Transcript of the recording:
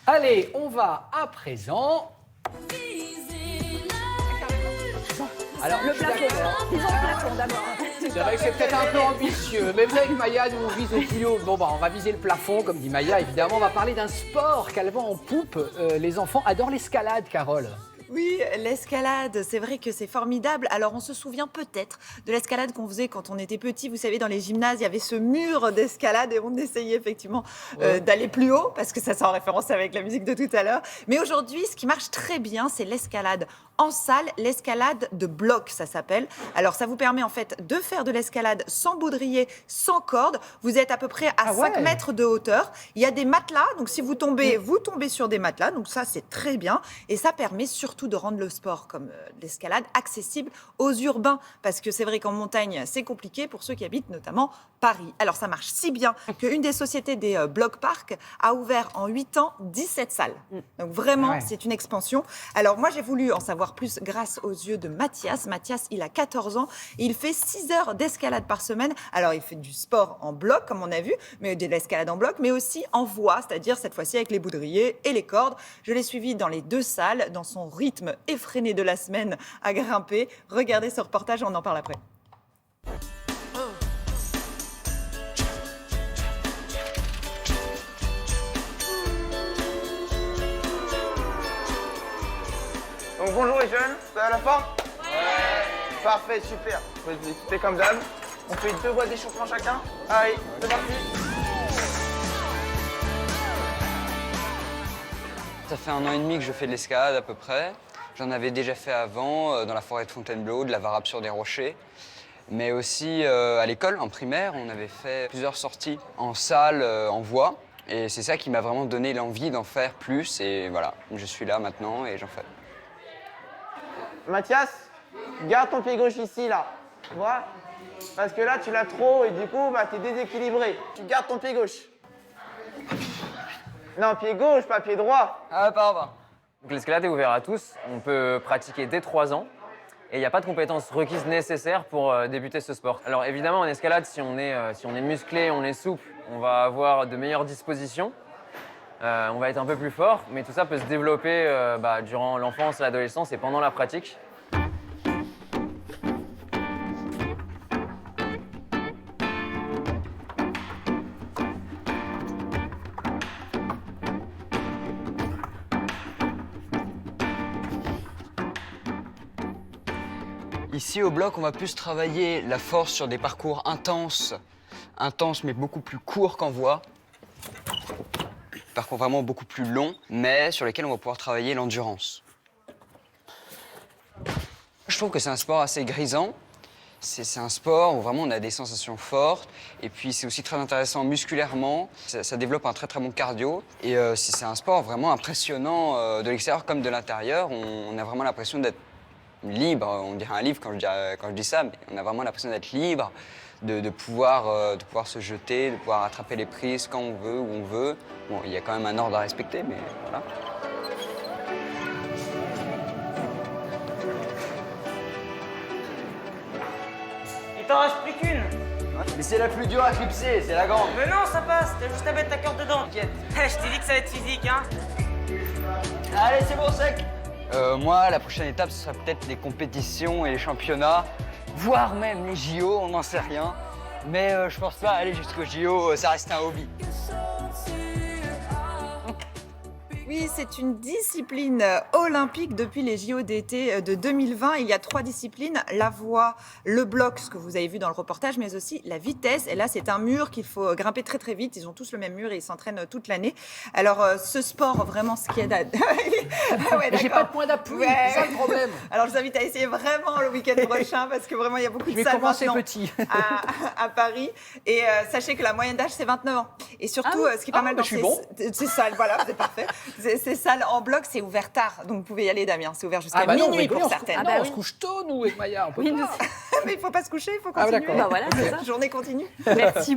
Allez, on va à présent... Alors, Le plafond, ils ont le plafond d'abord. c'est vrai que c'est peut-être un peu ambitieux, mais vous savez que Maya, nous, on vise au plus haut. Bon, bah, on va viser le plafond, comme dit Maya, évidemment. On va parler d'un sport qu'elle vend en poupe. Les enfants adorent l'escalade, Carole. Oui, l'escalade, c'est vrai que c'est formidable. Alors, on se souvient peut-être de l'escalade qu'on faisait quand on était petit. Vous savez, dans les gymnases, il y avait ce mur d'escalade et on essayait effectivement d'aller plus haut, parce que ça c'est en référence avec la musique de tout à l'heure. Mais aujourd'hui, ce qui marche très bien, c'est l'escalade en salle, l'escalade de bloc, ça s'appelle. Alors, ça vous permet en fait de faire de l'escalade sans baudrier, sans corde. Vous êtes à peu près à 5 mètres de hauteur. Il y a des matelas, donc si vous tombez sur des matelas. Donc ça, c'est très bien. Et ça permet surtout de rendre le sport comme l'escalade accessible aux urbains. Parce que c'est vrai qu'en montagne, c'est compliqué pour ceux qui habitent notamment Paris. Alors, ça marche si bien qu'une des sociétés des Bloc Park a ouvert en 8 ans 17 salles. Donc vraiment, c'est une expansion. Alors moi, j'ai voulu en savoir plus grâce aux yeux de Mathias. Mathias, il a 14 ans et il fait 6 heures d'escalade par semaine. Alors, il fait du sport en bloc, comme on a vu, mais de l'escalade en bloc, mais aussi en voie, c'est-à-dire cette fois-ci avec les baudriers et les cordes. Je l'ai suivi dans les 2 salles, dans son rythme effréné de la semaine à grimper. Regardez ce reportage, on en parle après. Donc bonjour les jeunes, vous avez la forme? Ouais. Parfait, super. Vous pouvez discuter comme d'hab. On fait 2 voies d'échauffement chacun. Allez, c'est parti. Ça fait 1 an et demi que je fais de l'escalade à peu près. J'en avais déjà fait avant, dans la forêt de Fontainebleau, de la varap sur des rochers. Mais aussi à l'école, en primaire, on avait fait plusieurs sorties en salle, en voie. Et c'est ça qui m'a vraiment donné l'envie d'en faire plus. Et voilà, je suis là maintenant et j'en fais. Mathias, garde ton pied gauche ici, là. Tu vois? Parce que là, tu l'as trop et du coup, bah, t'es déséquilibré. Tu gardes ton pied gauche. Non, pied gauche, pas pied droit. Ah, pardon. Donc l'escalade est ouverte à tous. On peut pratiquer dès 3 ans. Et il n'y a pas de compétences requises nécessaires pour débuter ce sport. Alors évidemment, en escalade, si on est musclé, on est souple, on va avoir de meilleures dispositions. On va être un peu plus fort, mais tout ça peut se développer durant l'enfance, l'adolescence et pendant la pratique. Ici au bloc, on va plus travailler la force sur des parcours intenses mais beaucoup plus courts qu'en voie. Parcours vraiment beaucoup plus longs, mais sur lesquels on va pouvoir travailler l'endurance. Je trouve que c'est un sport assez grisant. C'est un sport où vraiment on a des sensations fortes. Et puis c'est aussi très intéressant musculairement. Ça développe un très très bon cardio. Et c'est un sport vraiment impressionnant de l'extérieur comme de l'intérieur. On a vraiment l'impression d'être libre. On dirait un livre quand je dis ça, mais on a vraiment l'impression d'être libre, de pouvoir se jeter, de pouvoir attraper les prises quand on veut, où on veut. Bon, il y a quand même un ordre à respecter, mais voilà. Il t'en reste plus qu'une. Mais c'est la plus dure à clipser, c'est la grande. Mais non, ça passe. T'as juste à mettre ta corde dedans. T'inquiète. Je t'ai dit que ça va être physique, hein. Allez, c'est bon, sec. Moi, la prochaine étape, ce sera peut-être les compétitions et les championnats, voire même les JO, on n'en sait rien. Mais je pense pas aller jusqu'aux JO, ça reste un hobby. Oui, c'est une discipline olympique depuis les JO d'été de 2020. Il y a 3 disciplines, la voie, le bloc, ce que vous avez vu dans le reportage, mais aussi la vitesse. Et là, c'est un mur qu'il faut grimper très très vite. Ils ont tous le même mur et ils s'entraînent toute l'année. Alors, ce sport, vraiment, ce qui est... Ah ouais, J'ai pas de point d'appui, c'est ça le problème. Alors, je vous invite à essayer vraiment le week-end prochain parce que vraiment, il y a beaucoup Je de vais salles commencer maintenant petit. à Paris. Et sachez que la moyenne d'âge, c'est 29 ans. Et surtout, ce qui est pas mal bah, dans je suis bon. ces salles, voilà, c'est parfait. Ces salles en bloc, c'est ouvert tard. Donc, vous pouvez y aller, Damien. C'est ouvert jusqu'à non, minuit mais pour certaines. on se couche tôt, nous, avec Maya, on peut pas. Mais il ne faut pas se coucher, il faut Ah, continuer. d'accord. Bah voilà, c'est ça. Journée continue. Merci